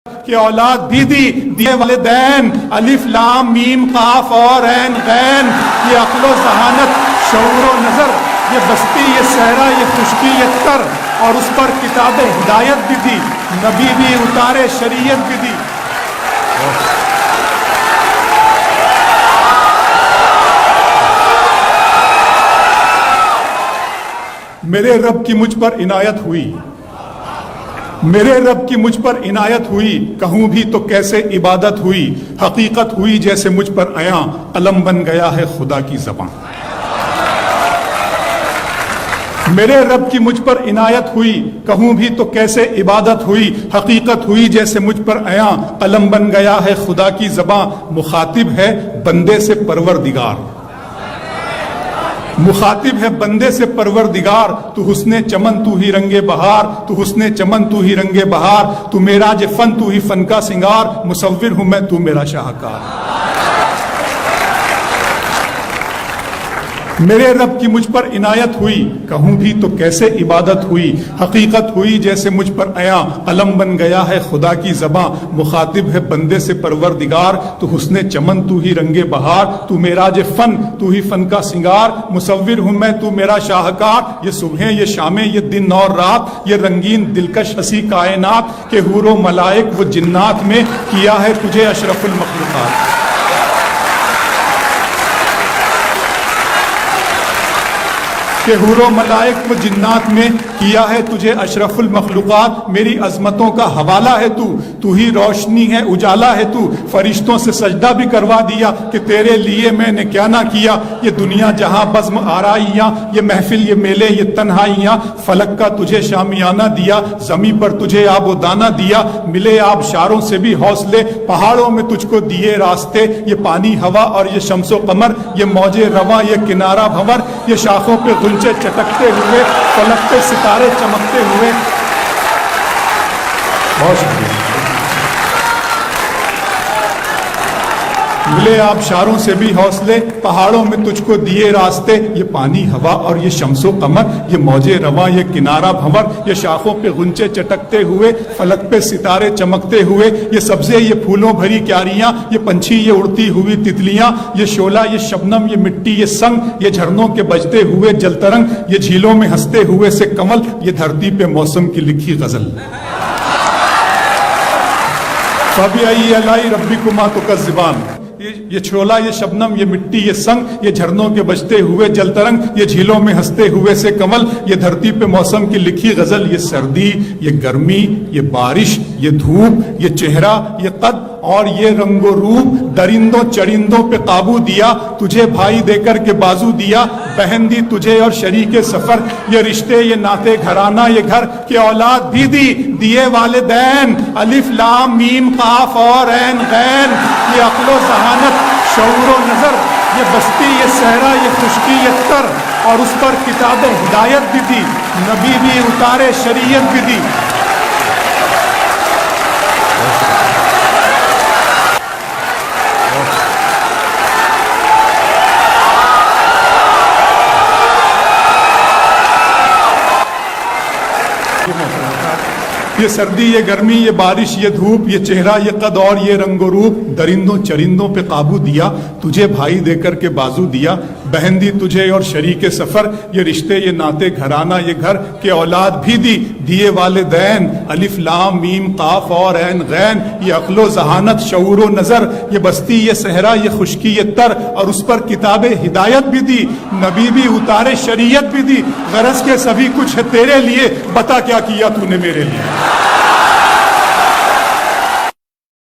کہ اولاد بھی دیے والدین الف لام میم قاف اور عین غین، یہ عقل و ذہانت شعور و نظر، یہ بستی یہ صحرا یہ خشکی یہ تر، اور اس پر کتاب ہدایت بھی دی، نبی بھی اتارے شریعت بھی دی۔ میرے رب کی مجھ پر عنایت ہوئی، میرے رب کی مجھ پر عنایت ہوئی، کہوں بھی تو کیسے عبادت ہوئی، حقیقت ہوئی جیسے مجھ پر عیاں، قلم بن گیا ہے خدا کی زبان۔ میرے رب کی مجھ پر عنایت ہوئی، کہوں بھی تو کیسے عبادت ہوئی، حقیقت ہوئی جیسے مجھ پر عیاں، قلم بن گیا ہے خدا کی زبان۔ مخاطب ہے بندے سے پروردگار، مخاطب ہے بندے سے پروردگار، تو حسن چمن تو ہی رنگ بہار، تو حسن چمن تو ہی رنگ بہار، تو میرا جو فن تو ہی فن کا سنگار، مصور ہوں میں تو میرا شاہکار۔ میرے رب کی مجھ پر عنایت ہوئی، کہوں بھی تو کیسے عبادت ہوئی، حقیقت ہوئی جیسے مجھ پر عیاں، قلم بن گیا ہے خدا کی زباں۔ مخاطب ہے بندے سے پروردگار، تو حسن چمن تو ہی رنگ بہار، تو میرا جو فن تو ہی فن کا سنگار، مصور ہوں میں تو میرا شاہکار۔ یہ صبحیں یہ شامیں یہ دن اور رات، یہ رنگین دلکش ہنسی کائنات، کہ حور و ملائک و جنات میں کیا ہے تجھے اشرف المخلوقات۔ کہ حور و ملائک و جنات میں کیا ہے تجھے اشرف المخلوقات۔ میری عظمتوں کا حوالہ ہے تو ہی روشنی ہے اجالا ہے تو، فرشتوں سے سجدہ بھی کروا دیا کہ تیرے لیے میں نے کیا نہ کیا۔ یہ دنیا جہاں بزم آرائیاں، یہ محفل یہ میلے یہ تنہائیاں، فلک کا تجھے شامیانہ دیا، زمیں پر تجھے آب و دانہ دیا، ملے آبشاروں سے بھی حوصلے، پہاڑوں میں تجھ کو دیے راستے، یہ پانی ہوا اور یہ شمس و قمر، یہ موج رواں یہ کنارہ بھنور، یہ شاخوں پہ غنچے چٹکتے ہوئے، فلک پہ ستارے چمکتے ہوئے۔ بہت شکریہ۔ ملے آبشاروں سے بھی حوصلے، پہاڑوں میں تجھ کو دیے راستے، یہ پانی ہوا اور یہ شمس و قمر، یہ موج رواں یہ کنارہ بھنور، یہ شاخوں پہ غنچے چٹکتے ہوئے، فلک پہ ستارے چمکتے ہوئے، یہ سبزے یہ پھولوں بھری کیاریاں، یہ پنچھی یہ اڑتی ہوئی تتلیاں، یہ شعلہ یہ شبنم یہ مٹی یہ سنگ، یہ جھرنوں کے بجتے ہوئے جل ترنگ، یہ جھیلوں میں ہنستے ہوئے سے کمل، یہ دھرتی پہ موسم کی لکھی غزل۔ فَبِأَيِّ آلَاءِ رَبِّكُمَا تُكَذِّبَانِ، یہ چھولا یہ شبنم یہ مٹی یہ سنگ، یہ جھرنوں کے بجتے ہوئے جل ترنگ، یہ جھیلوں میں ہنستے ہوئے سے کمل، یہ دھرتی پہ موسم کی لکھی غزل۔ یہ سردی یہ گرمی یہ بارش یہ دھوپ یہ چہرہ یہ قد اور یہ رنگ و روپ، درندوں چرندوں پہ قابو دیا، تجھے بھائی دے کر کے بازو دیا، بہن دی تجھے اور شریک سفر، یہ رشتے یہ ناطے گھرانہ یہ گھر، کہ اولاد بھی دیے والدین الف لام میم قاف اور عین غین، یہ عقل و ذہانت شعور و نظر، یہ بستی یہ صحرا یہ خشکی یہ تر، اور اس پر کتاب ہدایت بھی دی، نبی بھی اتارے شریعت بھی دی۔ یہ سردی یہ گرمی یہ بارش یہ دھوپ، یہ چہرہ یہ قد اور یہ رنگ و روپ، درندوں چرندوں پہ قابو دیا، تجھے بھائی دے کر کے بازو دیا، بہن دی تجھے اور شریک سفر، یہ رشتے یہ ناطے گھرانہ یہ گھر، کہ اولاد بھی دیے والدین الف لام میم قاف اور عین غین، یہ عقل و ذہانت شعور و نظر، یہ بستی یہ صحرا یہ خشکی یہ تر، اور اس پر کتاب ہدایت بھی دی، نبی بھی اتارے شریعت بھی دی۔ غرض کے سبھی کچھ ہے تیرے لیے، بتا کیا کیا تو نے میرے لیے۔